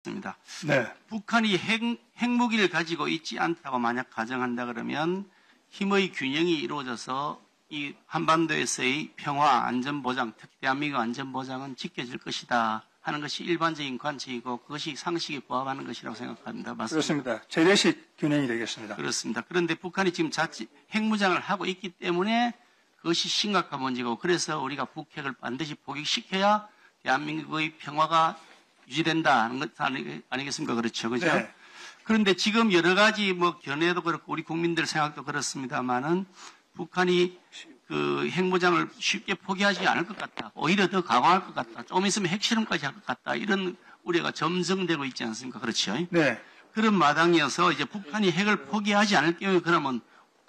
있습니다. 네. 북한이 핵무기를 가지고 있지 않다고 만약 가정한다 그러면 힘의 균형이 이루어져서 이 한반도에서의 평화, 안전보장, 특히 대한민국 안전보장은 지켜질 것이다 하는 것이 일반적인 관측이고 그것이 상식에 부합하는 것이라고 생각합니다. 맞습니다. 그렇습니다. 최대식 균형이 되겠습니다. 그렇습니다. 그런데 북한이 지금 자칫 핵무장을 하고 있기 때문에 그것이 심각한 문제고 그래서 우리가 북핵을 반드시 포기시켜야 대한민국의 평화가 유지된다는 것 아니겠습니까? 그렇죠. 그죠? 네. 그런데 지금 여러 가지 견해도 그렇고 우리 국민들 생각도 그렇습니다만은 북한이 그 핵무장을 쉽게 포기하지 않을 것 같다. 오히려 더 강화할 것 같다. 좀 있으면 핵실험까지 할 것 같다. 이런 우려가 점성되고 있지 않습니까? 그렇죠? 네. 그런 마당이어서 이제 북한이 핵을 포기하지 않을 경우에 그러면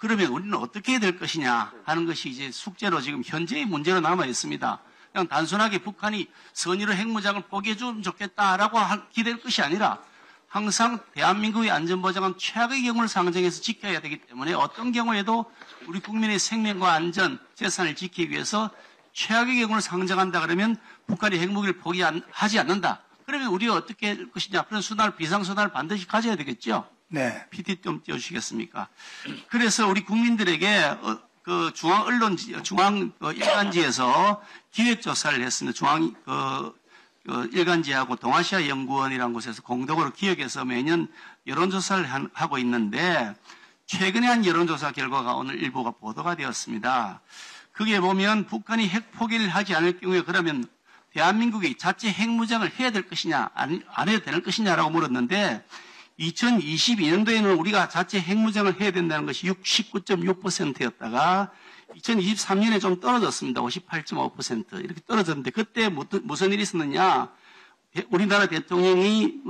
우리는 어떻게 해야 될 것이냐 하는 것이 이제 숙제로 지금 현재의 문제로 남아 있습니다. 그냥 단순하게 북한이 선의로 핵무장을 포기해주면 좋겠다라고 기댈 것이 아니라 항상 대한민국의 안전보장은 최악의 경우를 상정해서 지켜야 되기 때문에 어떤 경우에도 우리 국민의 생명과 안전, 재산을 지키기 위해서 최악의 경우를 상정한다 그러면 북한이 핵무기를 포기하지 않는다. 그러면 우리가 어떻게 할 것이냐. 그런 비상수단을 반드시 가져야 되겠죠. 네. PT 좀 띄워주시겠습니까? 그래서 우리 국민들에게 그 중앙 일간지에서 기획조사를 했습니다. 중앙 일간지하고 동아시아 연구원이라는 곳에서 공동으로 기획해서 매년 여론조사를 하고 있는데 최근에 한 여론조사 결과가 오늘 일부가 보도가 되었습니다. 그게 보면 북한이 핵 포기를 하지 않을 경우에 그러면 대한민국이 자체 핵무장을 해야 될 것이냐 안 해야 될 것이냐라고 물었는데 2022년도에는 우리가 자체 핵무장을 해야 된다는 것이 69.6%였다가 2023년에 좀 떨어졌습니다. 58.5% 이렇게 떨어졌는데 그때 무슨 일이 있었느냐. 우리나라 대통령이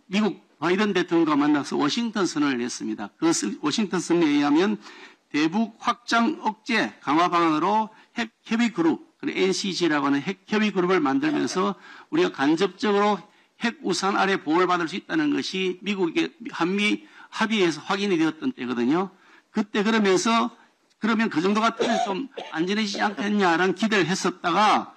미국 바이든 대통령과 만나서 워싱턴 선언을 냈습니다. 그 워싱턴 선언에 의하면 대북 확장 억제 강화 방안으로 핵 협의 그룹, NCG라고 하는 핵 협의 그룹을 만들면서 우리가 간접적으로 핵 우산 아래 보호를 받을 수 있다는 것이 미국의 한미 합의에서 확인이 되었던 때거든요. 그때 그러면 그 정도 같으면 좀 안전해지지 않겠냐라는 기대를 했었다가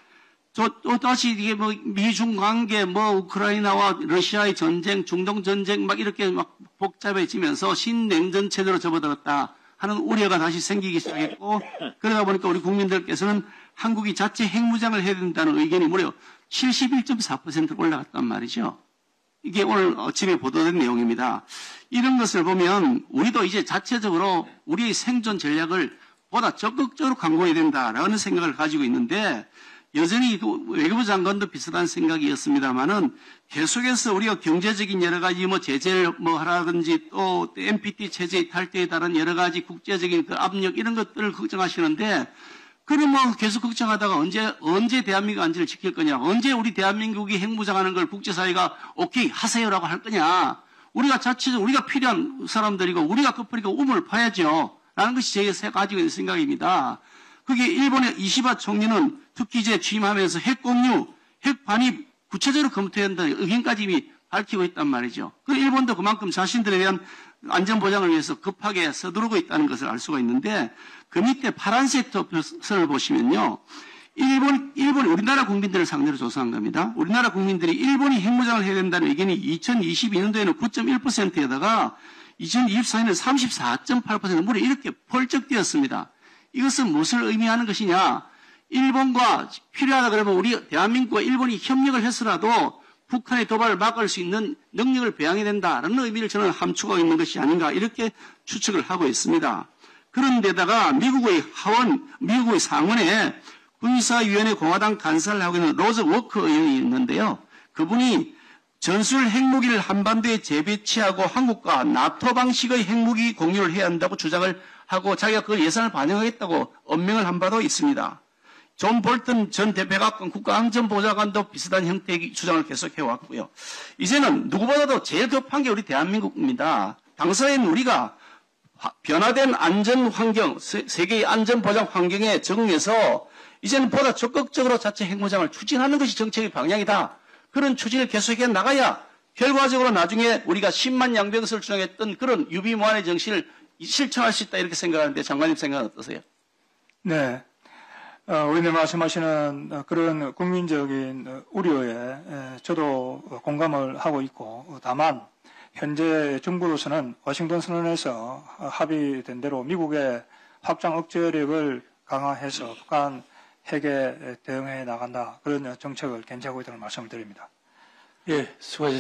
또 다시 이게 미중 관계 우크라이나와 러시아의 전쟁, 중동 전쟁 이렇게 복잡해지면서 신냉전 체제로 접어들었다 하는 우려가 다시 생기기 시작했고 그러다 보니까 우리 국민들께서는 한국이 자체 핵무장을 해야 된다는 의견이 무려 71.4% 올라갔단 말이죠. 이게 오늘 아침에 보도된 내용입니다. 이런 것을 보면 우리도 이제 자체적으로 우리의 생존 전략을 보다 적극적으로 강구해야 된다라는 생각을 가지고 있는데 여전히 외교부 장관도 비슷한 생각이었습니다만은 계속해서 우리가 경제적인 여러 가지 제재를 하라든지 또 NPT 체제의 탈퇴에 따른 여러 가지 국제적인 그 압력 이런 것들을 걱정하시는데 그러면 계속 걱정하다가 언제 대한민국 안전을 지킬 거냐? 언제 우리 대한민국이 핵무장하는 걸 국제사회가 오케이 하세요라고 할 거냐? 우리가 자체적으로 우리가 필요한 사람들이고 우리가 급하니까 우물을 파야죠. 라는 것이 제가 가지고 있는 생각입니다. 그게 일본의 이시바 총리는 특히 이제 취임하면서 핵 공유, 핵 반입 구체적으로 검토해야 한다는 의견까지 이미 밝히고 있단 말이죠. 그 일본도 그만큼 자신들에 대한 안전보장을 위해서 급하게 서두르고 있다는 것을 알 수가 있는데 그 밑에 파란색 표선을 보시면요. 일본 우리나라 국민들을 상대로 조사한 겁니다. 우리나라 국민들이 일본이 핵무장을 해야 된다는 의견이 2022년도에는 9.1%에다가 2024년에는 34.8% 무려 이렇게 펄쩍 뛰었습니다. 이것은 무엇을 의미하는 것이냐. 일본과 필요하다 그러면 우리 대한민국과 일본이 협력을 해서라도 북한의 도발을 막을 수 있는 능력을 배양해야 된다는 의미를 저는 함축하고 있는 것이 아닌가 이렇게 추측을 하고 있습니다. 그런데다가 미국의 상원에 군사위원회 공화당 간사를 하고 있는 로즈 워커 의원이 있는데요. 그분이 전술 핵무기를 한반도에 재배치하고 한국과 나토 방식의 핵무기 공유를 해야 한다고 주장을 하고 자기가 그 예산을 반영하겠다고 언명을 한 바도 있습니다. 존 볼튼 전 백악관 국가안전보좌관도 비슷한 형태의 주장을 계속해왔고요. 이제는 누구보다도 제일 급한 게 우리 대한민국입니다. 당사인 우리가 변화된 안전 환경, 세계의 안전보장 환경에 적응해서 이제는 보다 적극적으로 자체 핵무장을 추진하는 것이 정책의 방향이다. 그런 추진을 계속해 나가야 결과적으로 나중에 우리가 10만 양병설 주장했던 그런 유비무환의 정신을 실천할 수 있다 이렇게 생각하는데 장관님 생각은 어떠세요? 네. 의원님 말씀하시는 그런 국민적인 우려에 저도 공감을 하고 있고, 다만 현재 정부로서는 워싱턴 선언에서 합의된 대로 미국의 확장 억제력을 강화해서 북한 핵에 대응해 나간다, 그런 정책을 견지하고 있다는 말씀을 드립니다. 예, 수고하셨습니다.